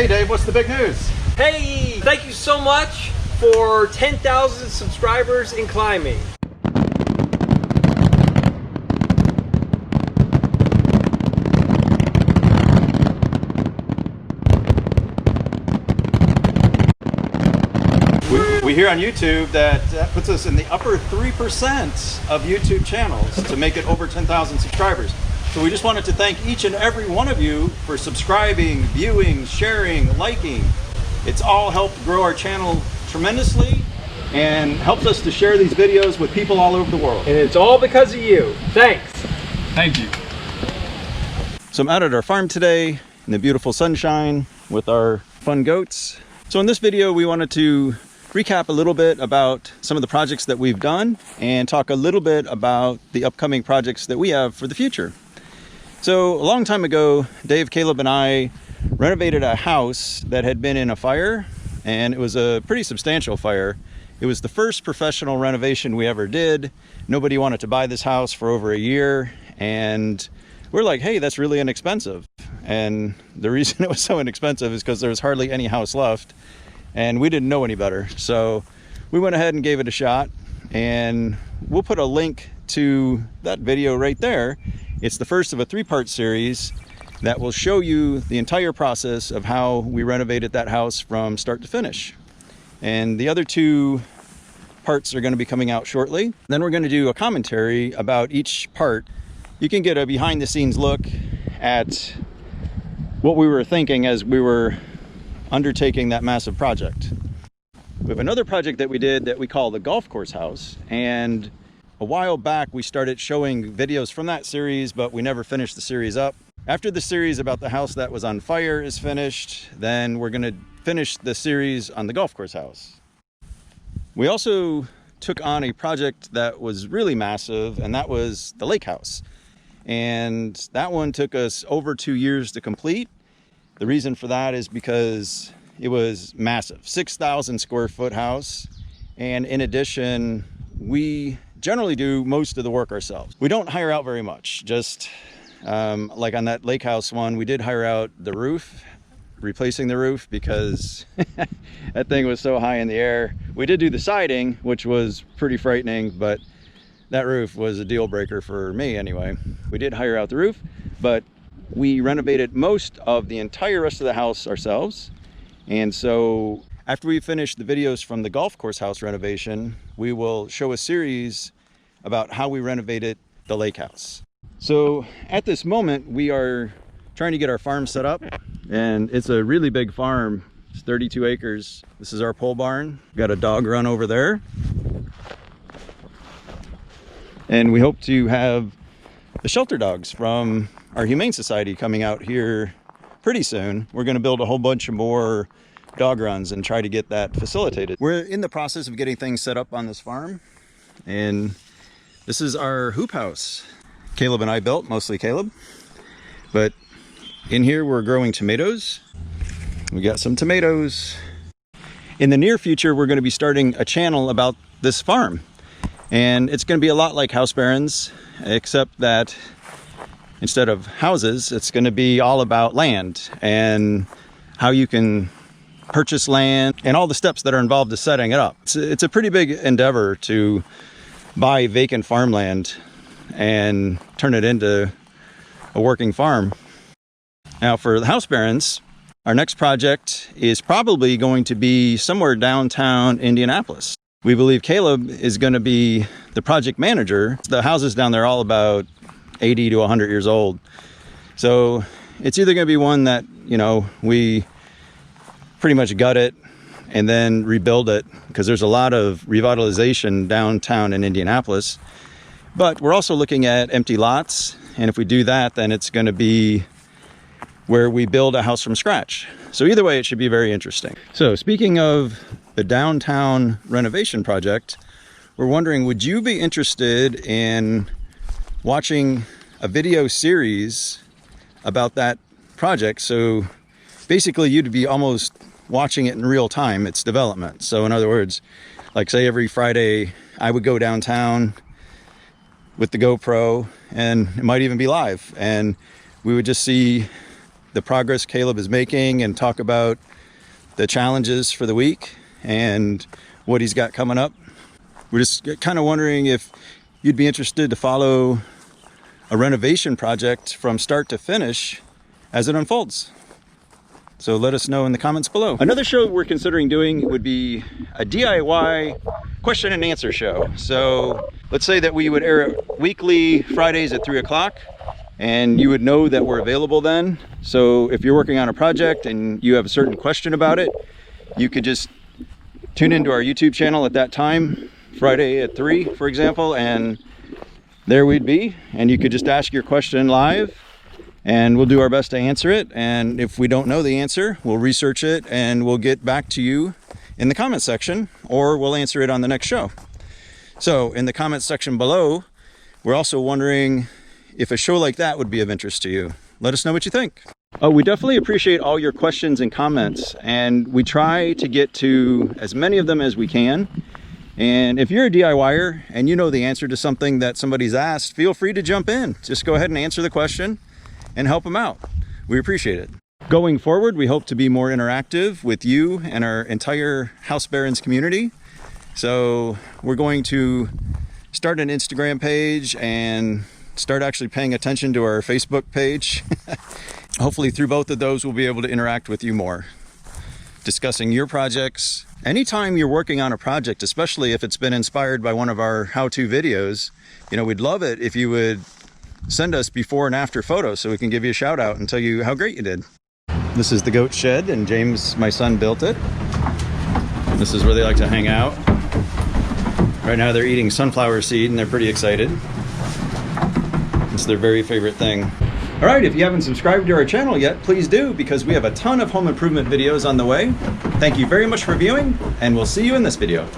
Hey Dave, what's the big news? Hey, thank you so much for 10,000 subscribers in climbing. We hear on YouTube that puts us in the upper 3% of YouTube channels to make it over 10,000 subscribers. So we just wanted to thank each and every one of you for subscribing, viewing, sharing, liking. It's all helped grow our channel tremendously and helps us to share these videos with people all over the world. And it's all because of you. Thanks. Thank you. So I'm out at our farm today in the beautiful sunshine with our fun goats. So in this video, we wanted to recap a little bit about some of the projects that we've done and talk a little bit about the upcoming projects that we have for the future. So a long time ago, Dave, Caleb, and I renovated a house that had been in a fire, and it was a pretty substantial fire. It was the first professional renovation we ever did. Nobody wanted to buy this house for over a year, and we're like, hey, that's really inexpensive. And the reason it was so inexpensive is because there was hardly any house left, and we didn't know any better. So we went ahead and gave it a shot, and we'll put a link to that video right there. It's the first of a 3-part series that will show you the entire process of how we renovated that house from start to finish. And the other 2 parts are going to be coming out shortly. Then we're going to do a commentary about each part. You can get a behind the scenes look at what we were thinking as we were undertaking that massive project. We have another project that we did that we call the golf course house, and a while back we started showing videos from that series, but we never finished the series up. After the series about the house that was on fire is finished, then we're going to finish the series on the golf course house. We also took on a project that was really massive, and that was the lake house, and that one took us over 2 years to complete. The reason for that is because it was massive, 6,000 square foot house. And in addition, we generally do most of the work ourselves. We don't hire out very much. Just like on that lake house one, we did hire out the roof, replacing the roof because that thing was so high in the air. We did do the siding, which was pretty frightening, but that roof was a deal breaker for me anyway. We did hire out the roof, but we renovated most of the entire rest of the house ourselves. And so after we finish the videos from the golf course house renovation, we will show a series about how we renovated the lake house. So at this moment, we are trying to get our farm set up, and it's a really big farm. It's 32 acres. This is our pole barn. We've got a dog run over there. And we hope to have the shelter dogs from our Humane Society coming out here pretty soon. We're going to build a whole bunch of more dog runs and try to get that facilitated. We're in the process of getting things set up on this farm, and this is our hoop house. Caleb and I built, mostly Caleb, but in here we're growing tomatoes. We got some tomatoes. In the near future, we're going to be starting a channel about this farm, and it's going to be a lot like HouseBarons, except that instead of houses, it's going to be all about land and how you can purchase land and all the steps that are involved in setting it up. It's a pretty big endeavor to buy vacant farmland and turn it into a working farm. Now for the HouseBarons, our next project is probably going to be somewhere downtown Indianapolis. We believe Caleb is going to be the project manager. The houses down there are all about 80 to 100 years old. So it's either going to be one that, you know, we pretty much gut it and then rebuild it, because there's a lot of revitalization downtown in Indianapolis. But we're also looking at empty lots, and if we do that, then it's going to be where we build a house from scratch. So either way, it should be very interesting. So speaking of the downtown renovation project, we're wondering, would you be interested in watching a video series about that project? So basically you'd be almost watching it in real time, its development. So in other words, like say every Friday I would go downtown with the GoPro, and it might even be live, and we would just see the progress Caleb is making and talk about the challenges for the week and what he's got coming up. We're just kind of wondering if you'd be interested to follow a renovation project from start to finish as it unfolds. So let us know in the comments below. Another show we're considering doing would be a DIY question and answer show. So let's say that we would air it weekly Fridays at 3 o'clock, and you would know that we're available then. So if you're working on a project and you have a certain question about it, you could just tune into our YouTube channel at that time, Friday at 3, for example, and there we'd be, and you could just ask your question live and we'll do our best to answer it. And if we don't know the answer, we'll research it and we'll get back to you in the comment section, or we'll answer it on the next show. So in the comment section below, we're also wondering if a show like that would be of interest to you. Let us know what you think. We definitely appreciate all your questions and comments, and we try to get to as many of them as we can. And if you're a DIYer and you know the answer to something that somebody's asked, feel free to jump in. Just go ahead and answer the question and help them out. We appreciate it. Going forward, we hope to be more interactive with you and our entire HouseBarons community. So we're going to start an Instagram page and start actually paying attention to our Facebook page. Hopefully through both of those, we'll be able to interact with you more, discussing your projects. Anytime you're working on a project, especially if it's been inspired by one of our how-to videos, we'd love it if you would send us before and after photos so we can give you a shout out and tell you how great you did. This is the goat shed, and James, my son, built it. This is where they like to hang out. Right now they're eating sunflower seed and they're pretty excited. It's their very favorite thing. All right, if you haven't subscribed to our channel yet, please do, because we have a ton of home improvement videos on the way. Thank you very much for viewing, and we'll see you in this video.